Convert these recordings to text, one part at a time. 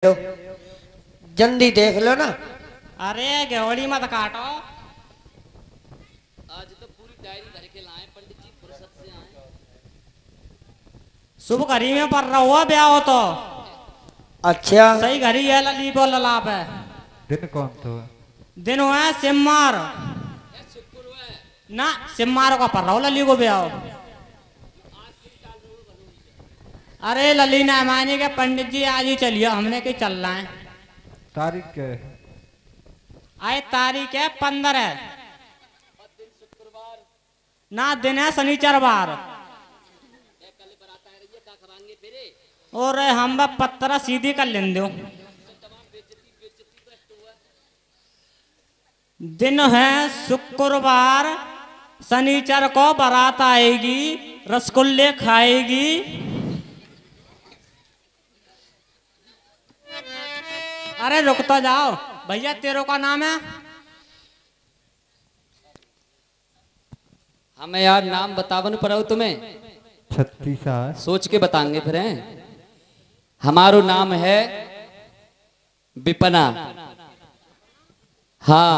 लो जल्दी देख लो ना। अरे गेवड़ी मत काटो। आज तो पूरी डायरी भर के लाए पंडित जी, फुर्सत से आए। शुभ घड़ी में पड़ रहा हुआ ब्याह हो तो अच्छा सही घड़ी है। लली बोल लाप है। दिन कौन तो दिन हुआ है सिम्मार ना, सिम्मार का पड़ रहा हो लली को ब्याह। अरे लली ना माने के पंडित जी आज ही चलिए, हमने के चल रहे हैं। तारीख क्या है? आए तारीख है 15 ना, दिन है शनिचर बार। और हम पत्रा सीधी कर लें दो। दिन है शुक्रवार, शनिचर को बारात आएगी, रसगुल्ले खाएगी। अरे रुक तो जाओ भैया, तेरे का नाम है? हमें यार नाम बतावन पड़ो तुम्हें, 36 सोच के बताएंगे फिर हैं। हमारो नाम है विपना। हाँ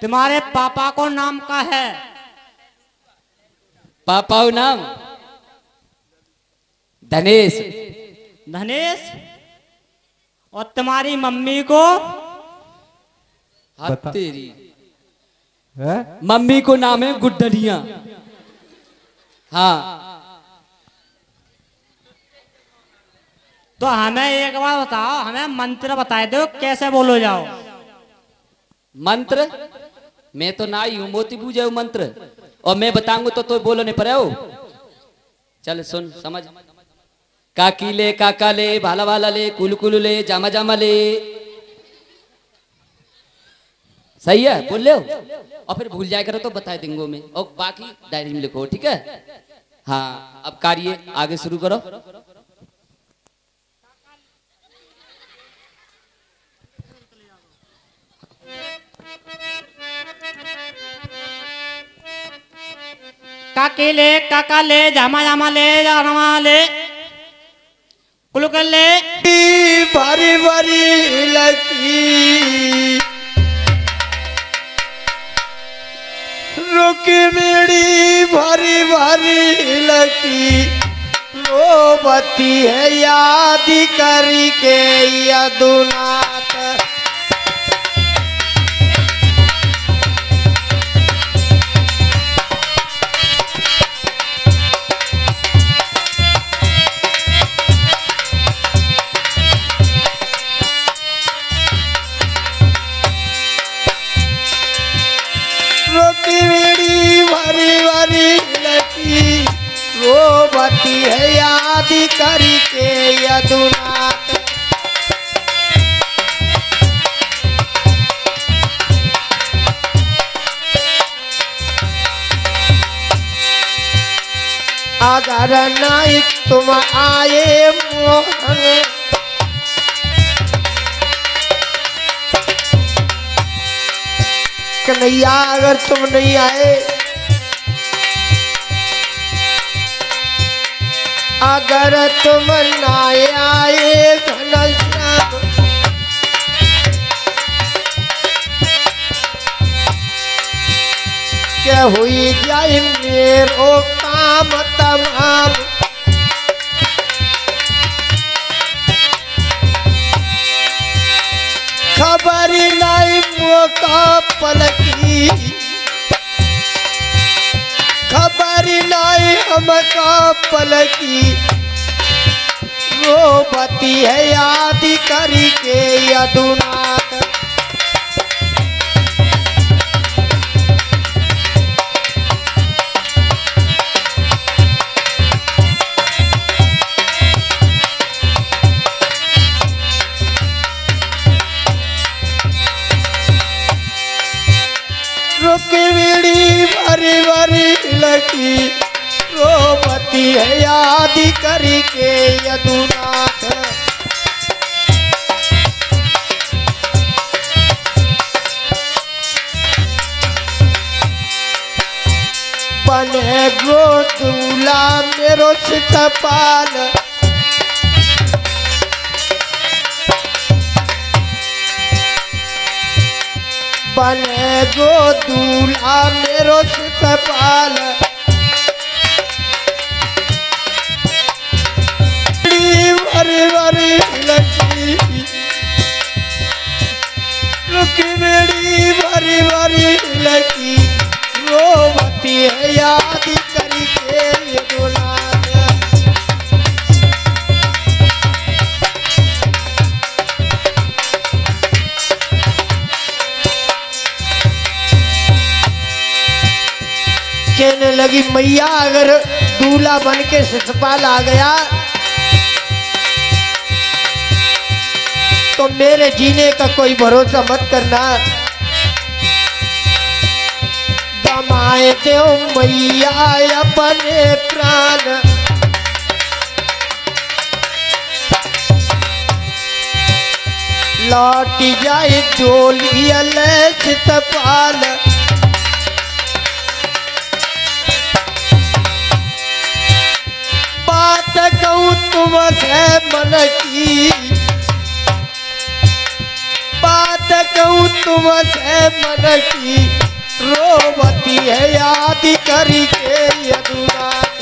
तुम्हारे पापा को नाम का है? पापा का नाम धनेश। धनेश। और तुम्हारी मम्मी को? हाथ तेरी है? मम्मी को नाम है गुड्डनिया। हाँ तो हमें एक बार बताओ, हमें मंत्र बताए दो कैसे बोलो जाओ। मंत्र मैं तो ना ही हूं, मोती पूजा मंत्र, और मैं बताऊंगा तो बोलो नहीं पड़े हो। चल सुन समझ। काकी ले, काका ले, भाला भाला ले, कुल ले, जामा जामा ले। सही है, बोल ले हो। और फिर भूल जाया करो तो बता देंगे मैं, और बाकी डायरी में लिखो, ठीक है? हाँ अब कार्य आगे शुरू करो। काकी ले, काका ले, जामा जामा ले, जामा ले, कुल ले। भारी भारी लगी रुकी मेरी, भारी भारी लगी रोबती है याद करी के यदुनाथ। भारी भारी लगी रोबती है याद करी के यदुनाथ। अगर नहीं तुम आए मोहन, कन्हैया अगर तुम नहीं आए, अगर तुम ना आए घनश्याम, क्या हुई जाए मेरो काम तमाम। खबर नहीं मौका पलकी, खबर नहीं हमका पलकी रोबती है याद करी के यदुनाथ। रुक्मिणी भरी भरी लगी रोबती है याद करी के यदुनाथ। बने बने गो दूल्हा मेरो सितपाल, बने गो दूल्हा मेरो सितपाल, वरी वरी लगी रुक्मिणी वरी वरी लगी, रोवती है याद करके ये दुलार। कहने लगी मैया अगर दूल्हा बन के शिशुपाल आ गया तो मेरे जीने का कोई भरोसा मत करना, गमाए दो मैया अपने प्राण, लौट जाए डोली सितपाल, बात कहूँ तुमसे मन की, बात कहूँ तुमसे मन की, रोवती है याद करके यदुनाथ।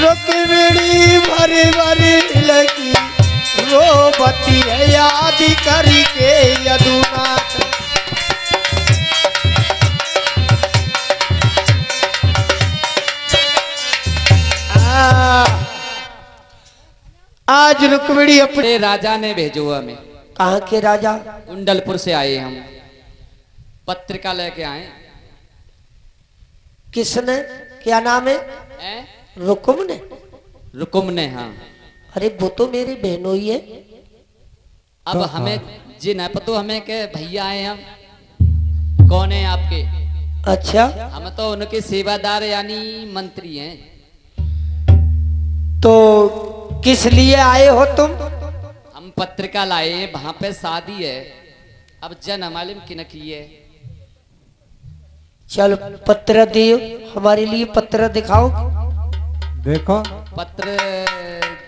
रुक्मिणी भरी भरी लगी, रोवती है याद करके यदुनाथ। आज रुक्मिणी अपने राजा ने भेजो हमें। कहाँ के राजा? कुंडलपुर से आए हम, पत्रिका लेके आए। किसने? क्या नाम है? रुकुम ने? रुकुम ने, हाँ। अरे वो तो मेरी बहनोई है। अब हमें जी न पतो हमें के भैया आए हम, कौन है आपके? अच्छा, हम तो उनके सेवादार यानी मंत्री हैं। तो किस लिए आए हो तुम? हम पत्रिका लाए, वहां पे शादी है, अब जन हमारे में किन की है। चल पत्र दियो, हमारे लिए पत्र दिखाओ। देखो पत्र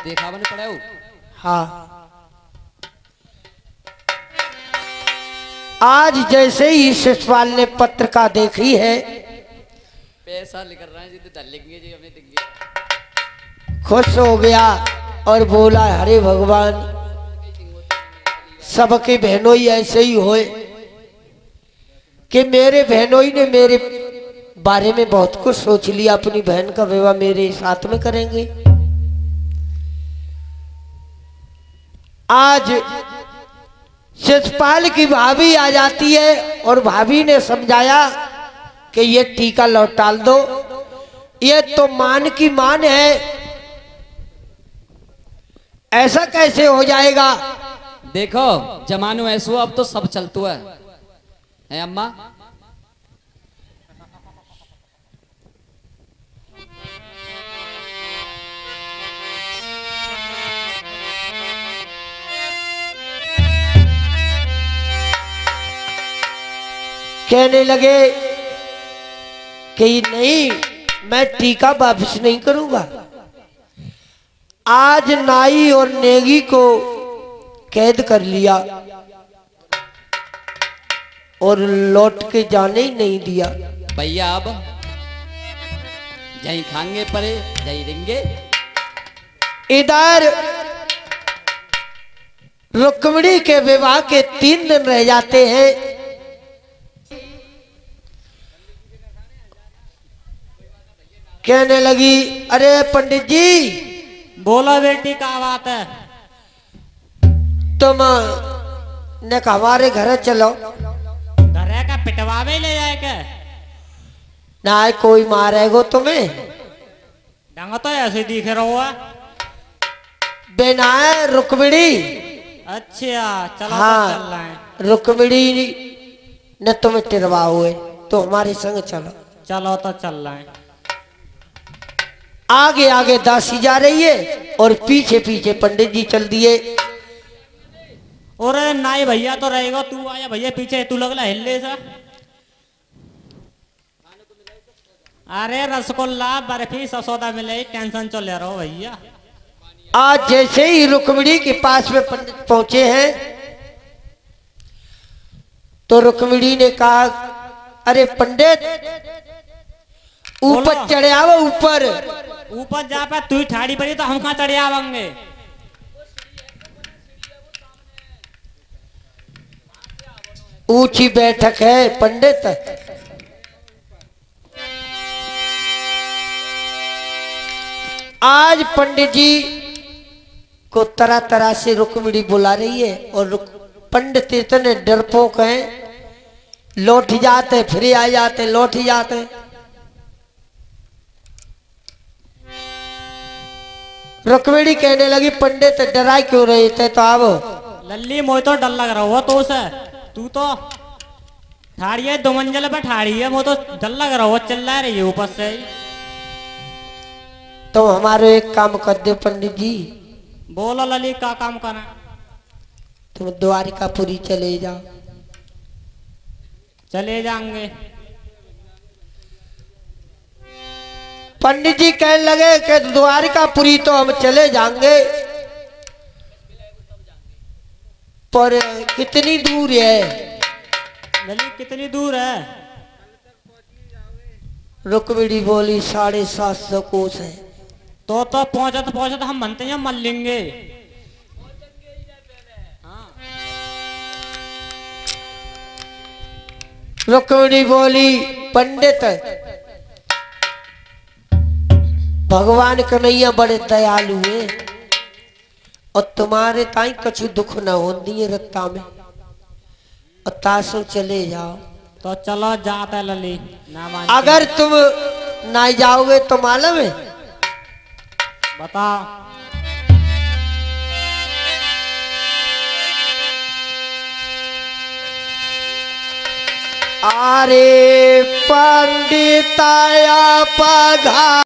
दिखावा नहीं पड़ा हो? हाँ, आज जैसे ही शिशुपाल ने पत्रिका देखी है, पैसा लेकर रहे हैं जी, तो लेंगे जी, हमें देंगे। खुश हो गया और बोला हरे भगवान, सबके बहनोई ऐसे ही होए कि मेरे बहनोई ने मेरे बारे में बहुत कुछ सोच लिया, अपनी बहन का विवाह मेरे साथ में करेंगे। आज शिशुपाल की भाभी आ जाती है और भाभी ने समझाया कि ये टीका लौटा दो, ये तो मान की मान है, ऐसा कैसे हो जाएगा? देखो जमानो ऐसो, अब तो सब चलतो है अम्मा। कहने लगे कि नहीं, मैं टीका वापस नहीं करूंगा। आज नाई और नेगी को कैद कर लिया और लौट के जाने ही नहीं दिया। भैया अब यहीं खाएंगे परे, यहीं देंगे। इधर रुक्मिणी के विवाह के 3 दिन रह जाते हैं। कहने लगी अरे पंडित जी, बोलो बेटी, क्या बात है? तुम ने कहा हमारे घर चलो। घरे का पिटवावे ले जाए के? ना कोई मारेगो तुम्हें। डंग तो ऐसे दिख रहा है। बिना रुक्मिणी। अच्छा चलो, हाँ, तो चल रहे हैं। रुक्मिणी ने तुम्हें टिरवा हुए, तो हमारे संग चलो। चलो तो चल रहे हैं। आगे आगे दासी जा रही है और पीछे पीछे पंडित जी चल दिए। और नाई भैया तो रहेगा, तू आया भैया पीछे, तू लगला हिलने सा। अरे रसगुल्ला बर्फी ससोदा मिले, टेंशन चल रहा हो भैया। आज जैसे ही रुक्मिणी के पास में पंडित पहुंचे हैं तो रुक्मिणी ने कहा, अरे पंडित ऊपर चढ़े आओ, ऊपर ऊपर जा पे तू ही ठाड़ी पड़ी तो हम कहाँ चढ़े आवेंगे। ऊंची बैठक है पंडित। आज पंडित जी को तरह तरह से रुक्मिणी बुला रही है और पंडित इतने डरपोक हैं, लौट जाते फिर आ जाते, लौट जाते। रुक्मिणी कहने लगी, पंडित डरा क्यों रहे थे, तो आओ। लल्ली मोह तो डर लग रहा हुआ तो उसे, तू तो ठाड़ी है 2 मंजिल पे ठाड़ी है, वो तो डर लग रहा हुआ, चिल्ला रही है ऊपर से। तो हमारे एक काम कर दो पंडित जी। बोलो लली, का काम करना? तुम द्वारिकापुरी चले जाओ। चले जाएंगे। पंडित जी कहने लगे कि द्वारिकापुरी तो हम चले जाएंगे, पर कितनी दूर है? लली कितनी दूर है? रुक्मिणी बोली 750 कोस है। तो पहुंचत हम मनते हैं मर लेंगे। रुक्मिणी बोली, पंडित भगवान कन्हैया बड़े दयालु है और तुम्हारे ताई कछु दुख न होती है रत्ता में, और तासो चले जाओ। तो चलो जाता है लली ना मान। अगर तुम ना जाओगे तो मालूम है, बता। अरे पंडिताया पधा